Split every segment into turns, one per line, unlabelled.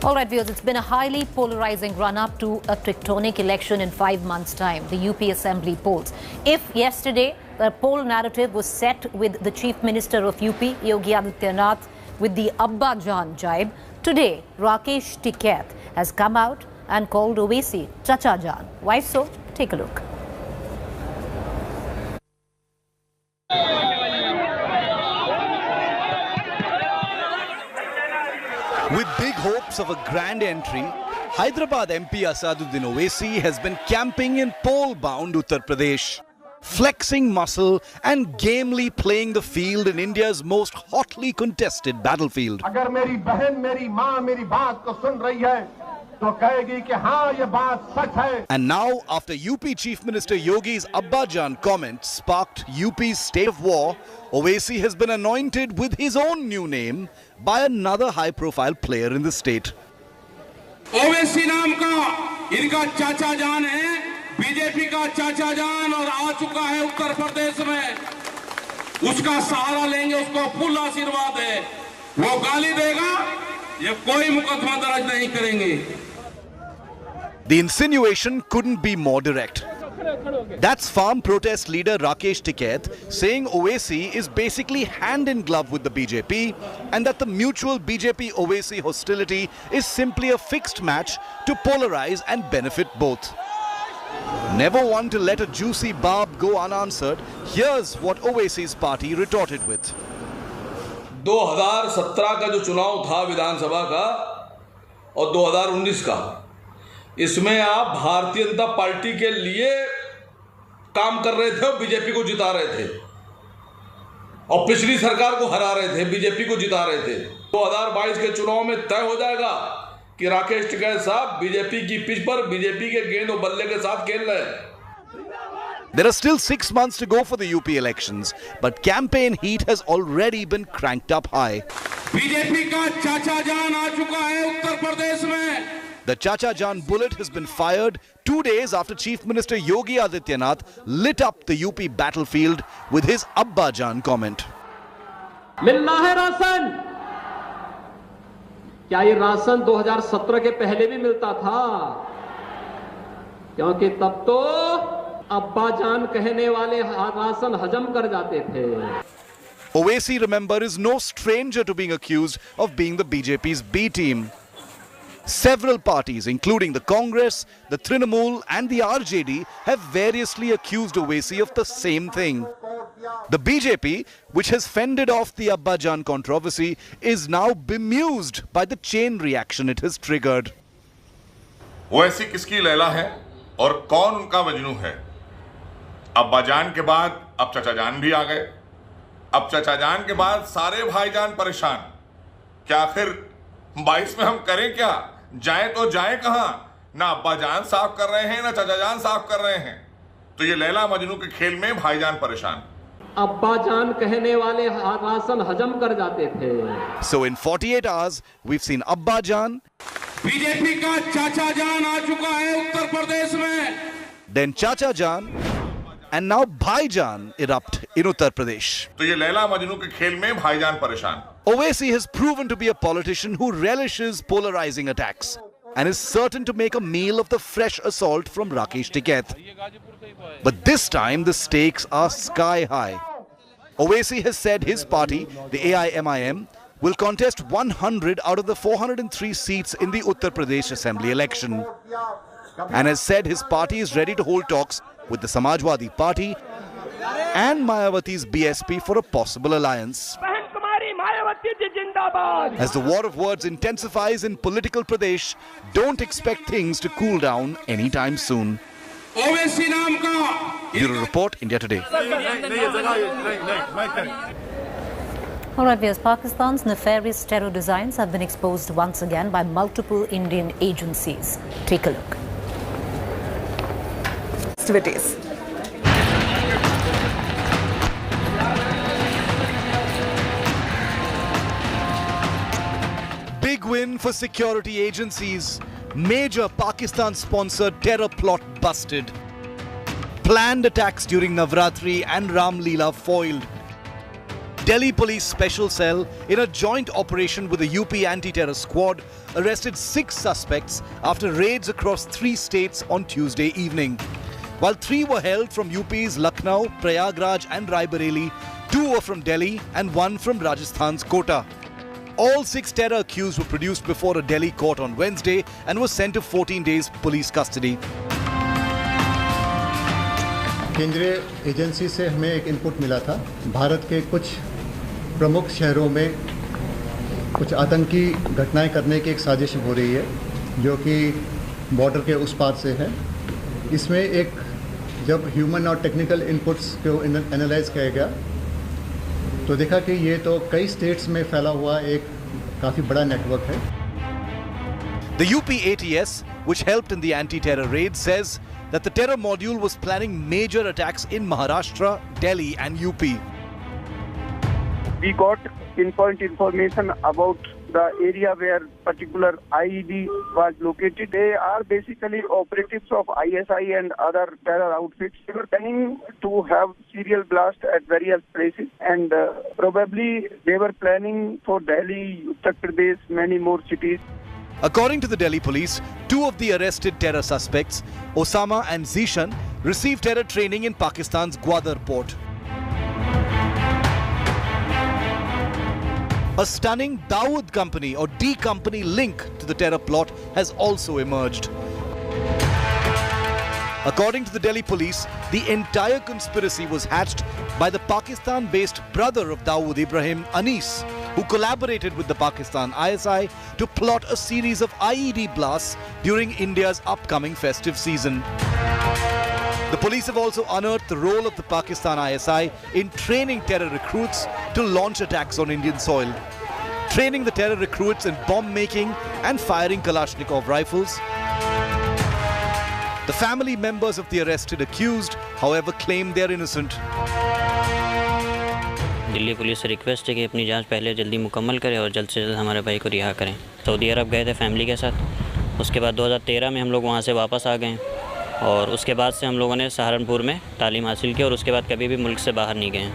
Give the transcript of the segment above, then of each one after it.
All right, viewers, it's been a highly polarizing run-up to a tectonic election in 5 months' time, the UP Assembly polls. If yesterday the poll narrative was set with the Chief Minister of UP, Yogi Adityanath, with the Abba Jaan jibe, today Rakesh Tikait has come out and called Owaisi Chacha Jaan. Why so? Take a look.
With big hopes of a grand entry, Hyderabad MP Asaduddin Owaisi has been camping in poll-bound Uttar Pradesh, flexing muscle and gamely playing the field in India's most hotly contested battlefield.
अगर मेरी बहन, मेरी माँ, मेरी बात को सुन रही है, तो कहेगी कि हाँ, ये बात सच है.
And now, after UP Chief Minister Yogi's Abba Jaan comment sparked UP's state of war, Owaisi has been anointed with his own new name by another high-profile player in the state.
Owaisi नाम का इनका चाचा जान है, BJP का चाचा जान, और आ चुका है उत्तर प्रदेश में. उसका सहारा लेंगे, उसको फुल आशीर्वाद है. वो गाली देगा, ये कोई मुकदमा दर्ज नहीं करेंगे.
The insinuation couldn't be more direct. That's farm protest leader Rakesh Tikait saying Owaisi is basically hand in glove with the BJP and that the mutual BJP-Owaisi hostility is simply a fixed match to polarize and benefit both. Never one to let a juicy barb go unanswered, here's what Owaisi's party retorted with.
2017 का जो चुनाव था विधानसभा का और 2019 का, इसमें आप Bharatiya Janata party के लिए काम कर रहे थे और बीजेपी को जिता रहे थे, और पिछली सरकार को हरा रहे थे, बीजेपी को जिता रहे थे. 2022 के चुनाव में तय हो जाएगा कि राकेश टिकैत साहब बीजेपी की पिच पर बीजेपी के गेंद और बल्ले के साथ खेल रहे हैं.
There are still 6 months to go for the UP elections, but campaign heat has already been cranked up high.
BJP का चाचा जान आ चुका है उत्तर प्रदेश में.
The Chacha Jaan bullet has been fired 2 days after Chief Minister Yogi Adityanath lit up the UP battlefield with his Abba Jaan comment.
मिलना है ration. क्या ये राशन 2017 के पहले भी मिलता था? क्योंकि तब तो अब्बा जान कहने वाले राशन हजम कर जाते थे.
Owaisi, remember, is no stranger to being accused of being the BJP's B team. Several parties, including the Congress, the Trinamool and the RJD, have variously accused Owaisi of the same thing. The BJP, which has fended off the Abba Jaan controversy, is now bemused by the chain reaction it has triggered.
Owaisi किसकी लैला है और कौन उनका मजनू है? अब्बा जान के बाद अब चाचा जान भी आ गए. अब चाचा जान के बाद सारे भाईजान परेशान. क्या आखिर 22 में हम करें क्या? जाएं तो जाएं कहां? ना अब्बा जान साफ कर रहे हैं, ना चाचा जान साफ कर रहे हैं. तो ये लैला मजनू के खेल में भाईजान परेशान.
अब्बा जान कहने वाले राशन हजम कर जाते थे.
So in 48 hours, we've seen Abba Jaan,
BJP का चाचा जान आ चुका है उत्तर प्रदेश में.
then Chacha Jaan, and now Bhai Jaan erupt in Uttar Pradesh.
तो ये लैला मजनू के खेल में भाईजान परेशान.
Owaisi has proven to be a politician who relishes polarizing attacks and is certain to make a meal of the fresh assault from Rakesh Tikait. But this time the stakes are sky high. Owaisi has said his party, the AIMIM, will contest 100 out of the 403 seats in the Uttar Pradesh Assembly election, and has said his party is ready to hold talks with the Samajwadi Party and Mayawati's BSP for a possible alliance. As the war of words intensifies in political Pradesh, don't expect things to cool down anytime soon. Bureau Report, India Today.
All right, viewers, Pakistan's nefarious terror designs have been exposed once again by multiple Indian agencies. Take a look.
Activities.
Big win for security agencies. Major Pakistan-sponsored terror plot busted. Planned attacks during Navratri and Ram Leela foiled. Delhi Police Special Cell, in a joint operation with the UP Anti-Terror Squad, arrested 6 suspects after raids across 3 states on Tuesday evening. While 3 were held from UP's Lucknow, Prayagraj and Raebareli, 2 were from Delhi and 1 from Rajasthan's Kota. All 6 terror accused were produced before a Delhi court on Wednesday and were sent to 14 days police custody.
केंद्रीय agency से हमें एक input मिला था। भारत के कुछ प्रमुख शहरों में कुछ आतंकी घटनाएं करने की एक साजिश हो रही है, जो कि बॉर्डर के उस पार से है। इसमें एक जब ह्यूमन और टेक्निकल इनपुट्स को एनालाइज किया गया तो देखा कि ये तो कई स्टेट्स में फैला हुआ एक काफ़ी बड़ा नेटवर्क है।
The UP ATS, which helped in the anti-terror raid, says that the terror module was planning major attacks in Maharashtra, Delhi and UP.
We got pinpoint information about the area where particular IED was located. They are basically operatives of ISI and other terror outfits. They were planning to have serial blast at various places, and probably they were planning for Delhi, Uttar Pradesh, many more cities.
According to the Delhi police, 2 of the arrested terror suspects, Osama and Zishan, received terror training in Pakistan's Gwadar port. A stunning Dawood Company or D Company link to the terror plot has also emerged. According to the Delhi police, the entire conspiracy was hatched by the Pakistan-based brother of Dawood Ibrahim, Anis, who collaborated with the Pakistan ISI to plot a series of IED blasts during India's upcoming festive season. The police have also unearthed the role of the Pakistan ISI in training terror recruits to launch attacks on Indian soil. Training the terror recruits in bomb making and firing Kalashnikov rifles. The family members of the arrested accused, however, claim they are innocent.
Delhi police से request है कि अपनी जांच पहले जल्दी मुकम्मल करें और जल्द से जल्द हमारे भाई को रिहा करें। सऊदी अरब गए थे फैमिली के साथ, उसके बाद 2013 में हम लोग वहां से वापस आ गए और उसके बाद से हम लोगों ने सहारनपुर में तालीम हासिल की और उसके बाद कभी भी मुल्क से बाहर नहीं गए।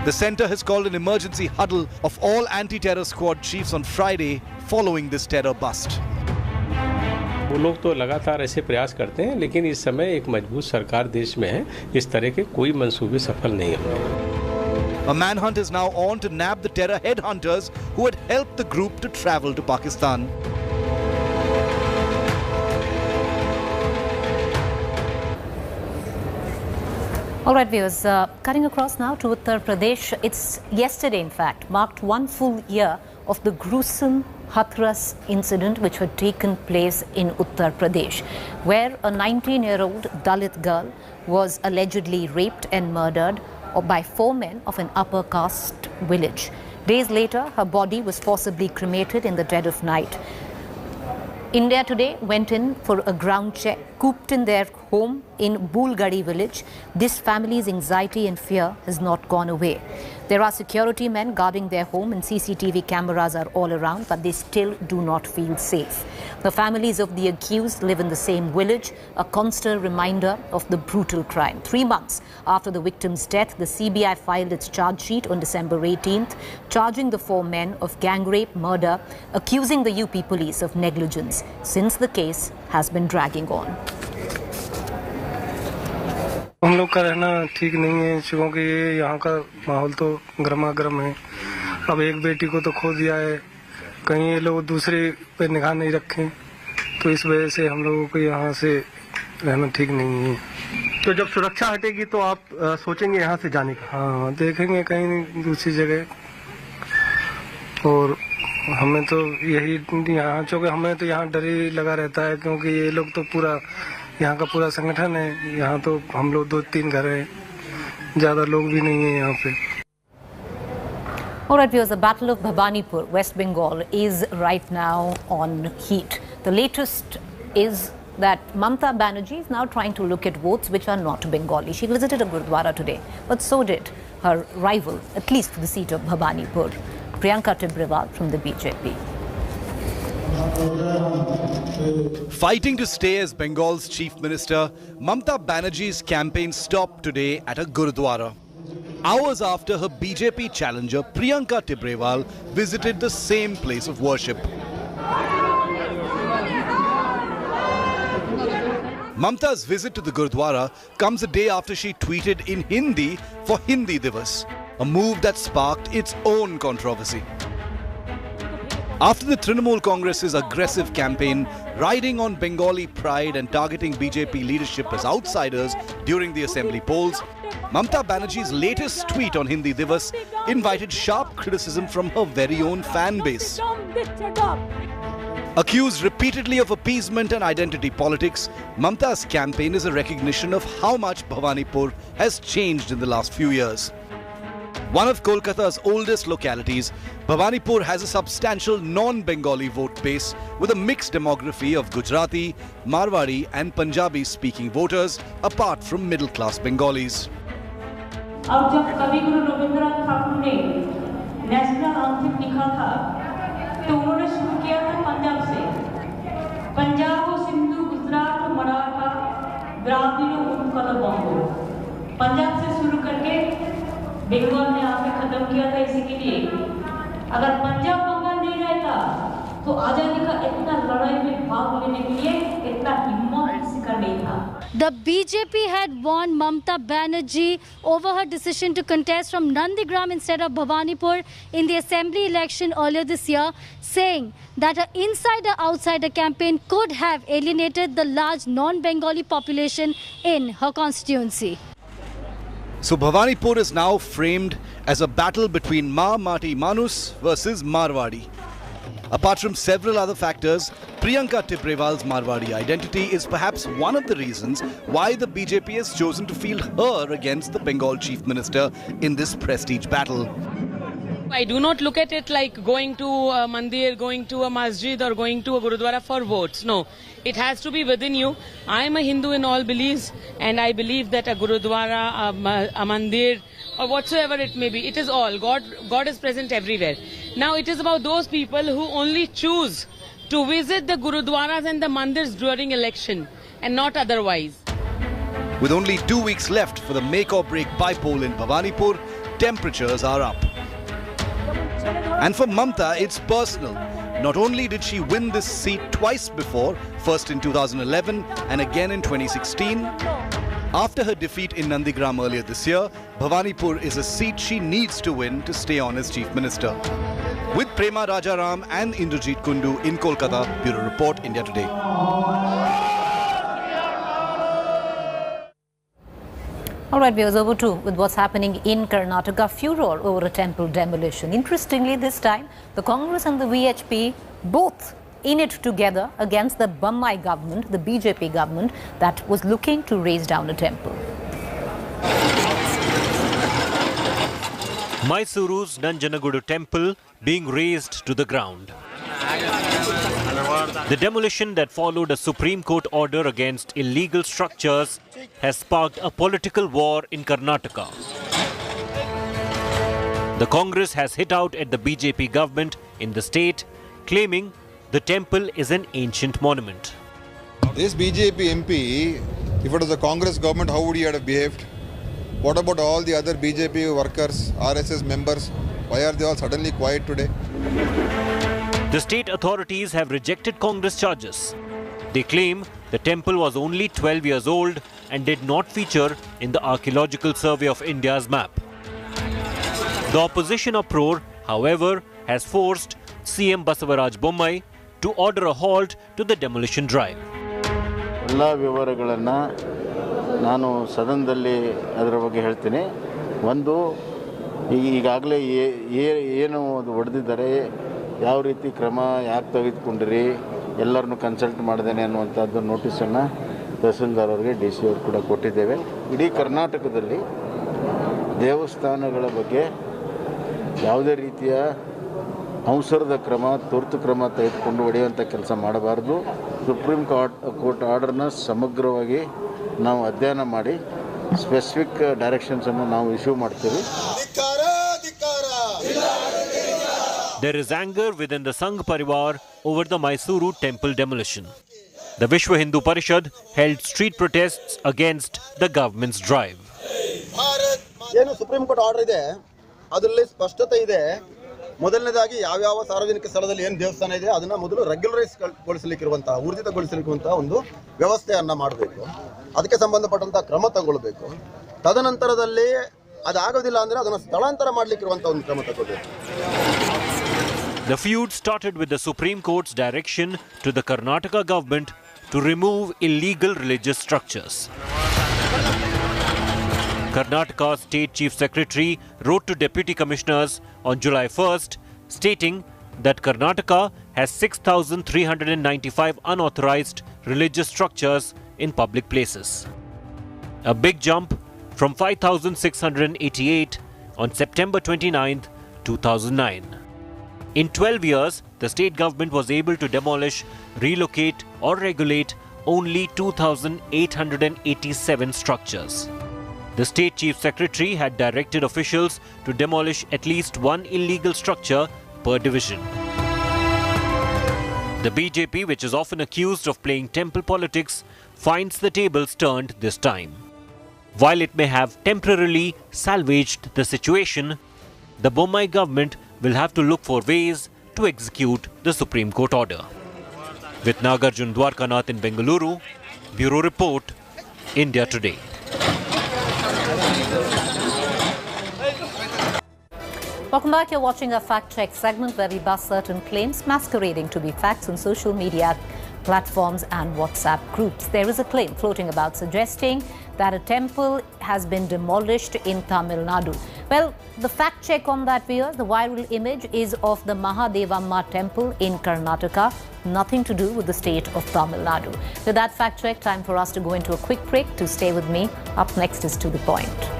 The center has called an emergency huddle of all anti-terror squad chiefs on Friday following this terror bust.
वो लोग तो लगातार ऐसे प्रयास करते हैं, लेकिन इस समय एक मजबूत सरकार देश में है, इस तरह के कोई मंसूबे सफल नहीं होंगे।
A manhunt is now on to nab the terror headhunters who had helped the group to travel to Pakistan.
All right, viewers, cutting across now to Uttar Pradesh. It's yesterday, in fact, marked 1 full year of the gruesome Hatra incident which had taken place in Uttar Pradesh, where a 19-year-old Dalit girl was allegedly raped and murdered by 4 men of an upper caste village. Days later, her body was forcibly cremated in the dead of night. India Today went in for a ground check, cooped in their home in Bulgari village. This family's anxiety and fear has not gone away. There are security men guarding their home and CCTV cameras are all around, but they still do not feel safe. The families of the accused live in the same village, a constant reminder of the brutal crime. 3 months after the victim's death, the CBI filed its charge sheet on December 18th, charging the 4 men of gang rape, murder, accusing the UP police of negligence, since the case has been dragging on.
हम लोग का रहना ठीक नहीं है, क्योंकि यहाँ का माहौल तो गर्मा गर्म है। अब एक बेटी को तो खो दिया है, कहीं ये लोग दूसरे पे निगाह नहीं रखें, तो इस वजह से हम लोगों को यहाँ से रहना ठीक नहीं है।
तो जब सुरक्षा हटेगी तो आप सोचेंगे यहाँ से जाने का?
हाँ, देखेंगे कहीं दूसरी जगह। और हमें तो यही यहाँ, चूँकि हमें तो यहाँ डर ही लगा रहता है, क्योंकि ये लोग तो पूरा यहाँ का पूरा संगठन है। यहाँ तो हम लोग 2-3 घर हैं, ज़्यादा लोग भी नहीं हैं यहाँ पे।
All right, viewers, the Battle of Bhabanipur, West Bengal, is right now on heat. The latest is that Mamata Banerjee is now trying to look at votes which are not Bengali. She visited a gurudwara today, but so did her rival, at least to the seat of Bhabanipur, Priyanka Tibrewal from the BJP.
Fighting to stay as Bengal's chief minister, Mamata Banerjee's campaign stopped today at a gurudwara. hours after her BJP challenger Priyanka Tibrewal visited the same place of worship. Mamata's visit to the gurudwara comes a day after she tweeted in Hindi for Hindi Divas, a move that sparked its own controversy. After the Trinamool Congress's aggressive campaign, riding on Bengali pride and targeting BJP leadership as outsiders during the assembly polls, Mamata Banerjee's latest tweet on Hindi Divas invited sharp criticism from her very own fan base. Accused repeatedly of appeasement and identity politics, Mamata's campaign is a recognition of how much Bhawanipur has changed in the last few years. One of Kolkata's oldest localities, Bhawanipur has a substantial non-Bengali vote base with a mixed demography of Gujarati, Marwari and Punjabi-speaking voters, apart from middle-class Bengalis.
अब जब कवि गुरु रविंद्रनाथ ठाकुर ने national anthem लिखा था तो उन्होंने शुरू किया था पंजाब से। पंजाब सिंधु गुजरात मराठा द्राविड़ उत्कल बंगो, पंजाब से शुरू करके बंगाल ने आके खत्म किया था। इसी के लिए अगर पंजाब बंगाल नहीं रहता तो आजादी का इतना लड़ाई में भाग लेने के लिए इतना हिम्मत किसी का नहीं था।
The BJP had warned Mamata Banerjee over her decision to contest from Nandigram instead of Bhawanipur in the assembly election earlier this year, saying that her insider-outsider campaign could have alienated the large non-Bengali population in her constituency.
So Bhawanipur is now framed as a battle between Ma Mati Manus versus Marwadi. Apart from several other factors, Priyanka Tibrewal's Marwadi identity is perhaps one of the reasons why the BJP has chosen to field her against the Bengal Chief Minister in this prestige battle.
I do not look at it like going to a mandir, going to a masjid or going to a gurudwara for votes. No, it has to be within you. I am a Hindu in all beliefs and I believe that a gurudwara, a mandir or whatsoever it may be, it is all. God is present everywhere. Now it is about those people who only choose to visit the gurudwaras and the mandirs during election and not otherwise.
With only 2 weeks left for the make or break by-poll in Bhawanipur, temperatures are up. And for Mamata, it's personal. Not only did she win this seat twice before, first in 2011 and again in 2016, after her defeat in Nandigram earlier this year, Bhawanipur is a seat she needs to win to stay on as Chief Minister. With Prema Rajaram and Indrajit Kundu in Kolkata, Bureau Report, India Today.
All right, viewers, over to with what's happening in Karnataka. Furor over a temple demolition. Interestingly, this time, the Congress and the VHP both in it together against the Bommai government, the BJP government, that was looking to raise down a temple.
Mysuru's Nanjanagudu temple being razed to the ground. The demolition that followed a Supreme Court order against illegal structures has sparked a political war in Karnataka. The Congress has hit out at the BJP government in the state, claiming the temple is an ancient monument.
This BJP MP, if it was a Congress government, how would he have behaved? What about all the other BJP workers, RSS members? Why are they all suddenly quiet today?
The state authorities have rejected Congress charges. They claim the temple was only 12 years old and did not feature in the Archaeological Survey of India's map. The opposition uproar, however, has forced CM Basavaraj Bommai to order a halt to the demolition drive.
ಎಲ್ಲ ವಿವರಗಳನ್ನು ನಾನು ಸದನದಲ್ಲಿ ಅದರ ಬಗ್ಗೆ ಹೇಳ್ತೀನಿ. ಒಂದು ಈಗಾಗಲೇ ಏನು ಹೊಡೆದಿದ್ದಾರೆ, ಯಾವ ರೀತಿ ಕ್ರಮ ಯಾಕೆ ತೆಗೆದುಕೊಂಡಿರಿ, ಎಲ್ಲರನ್ನು ಕನ್ಸಲ್ಟ್ ಮಾಡಿದ್ದೇನೆ ಅನ್ನುವಂಥದ್ದು ನೋಟಿಸನ್ನು ತಹಸೀಲ್ದಾರ್ ಅವರಿಗೆ DC ಅವರು ಕೂಡ ಕೊಟ್ಟಿದ್ದೇವೆ. ಇಡೀ ಕರ್ನಾಟಕದಲ್ಲಿ ದೇವಸ್ಥಾನಗಳ ಬಗ್ಗೆ ಯಾವುದೇ ರೀತಿಯ ಅವಸರದ ಕ್ರಮ, ತುರ್ತು ಕ್ರಮ ತೆಗೆದುಕೊಂಡು ಹೊಡೆಯುವಂಥ ಕೆಲಸ ಮಾಡಬಾರ್ದು. ಸುಪ್ರೀಂ ಕೋರ್ಟ್ ಆರ್ಡರ್ನ ಸಮಗ್ರವಾಗಿ ನಾವು ಅಧ್ಯಯನ ಮಾಡಿ ಸ್ಪೆಸಿಫಿಕ್ ಡೈರೆಕ್ಷನ್ಸನ್ನು ನಾವು ಇಶ್ಯೂ ಮಾಡ್ತೀವಿ.
There is anger within the Sangh Parivar over the Mysuru temple demolition. The Vishwa Hindu Parishad held street protests against the government's drive.
ಏನು ಸುಪ್ರೀಂ ಕೋರ್ಟ್ ಆರ್ಡರ್ ಇದೆ ಅದರಲ್ಲಿ ಸ್ಪಷ್ಟತೆ ಇದೆ. ಮೊದಲನೇದಾಗಿ ಯಾವ್ಯಾವ ಸಾರ್ವಜನಿಕ ಸ್ಥಳದಲ್ಲಿ ಏನು ದೇವಸ್ಥಾನ ಇದೆ ಅದನ್ನ ಮೊದಲು ರೆಗ್ಯುಲರೈಸ್ಗೊಳಿಸಲಿಕ್ಕಿರುವಂತಹ ಊರ್ಜಿತಗೊಳಿಸಲಿಕ್ಕುವಂತಹ ಒಂದು ವ್ಯವಸ್ಥೆಯನ್ನ ಮಾಡಬೇಕು. ಅದಕ್ಕೆ ಸಂಬಂಧಪಟ್ಟಂತಹ ಕ್ರಮ ತಗೊಳ್ಬೇಕು. ತದನಂತರದಲ್ಲಿ ಅದಾಗೋದಿಲ್ಲ ಅಂದ್ರೆ ಅದನ್ನ ಸ್ಥಳಾಂತರ ಮಾಡಲಿಕ್ಕಿರುವಂತಹ ಒಂದು ಕ್ರಮ ತಗೊಳ್ಬೇಕು.
The feud started with the Supreme Court's direction to the Karnataka government to remove illegal religious structures. Karnataka's State Chief Secretary wrote to Deputy Commissioners on July 1st, stating that Karnataka has 6,395 unauthorized religious structures in public places. A big jump from 5,688 on September 29th, 2009. In 12 years, the state government was able to demolish, relocate or regulate only 2,887 structures. The State Chief Secretary had directed officials to demolish at least one illegal structure per division. The BJP, which is often accused of playing temple politics, finds the tables turned this time. While it may have temporarily salvaged the situation, the Bommai government will have to look for ways to execute the Supreme Court order. With Nagarjun Dwarkanath in Bengaluru, Bureau Report, India Today.
Welcome back. You're watching a fact-check segment where we bust certain claims masquerading to be facts on social media platforms and WhatsApp groups. There is a claim floating about suggesting that a temple has been demolished in Tamil Nadu. Well, the fact check on that, viewers, the viral image is of the Mahadevamma temple in Karnataka, nothing to do with the state of Tamil Nadu. With that fact check, time for us to go into a quick break. To stay with me, up next is To The Point.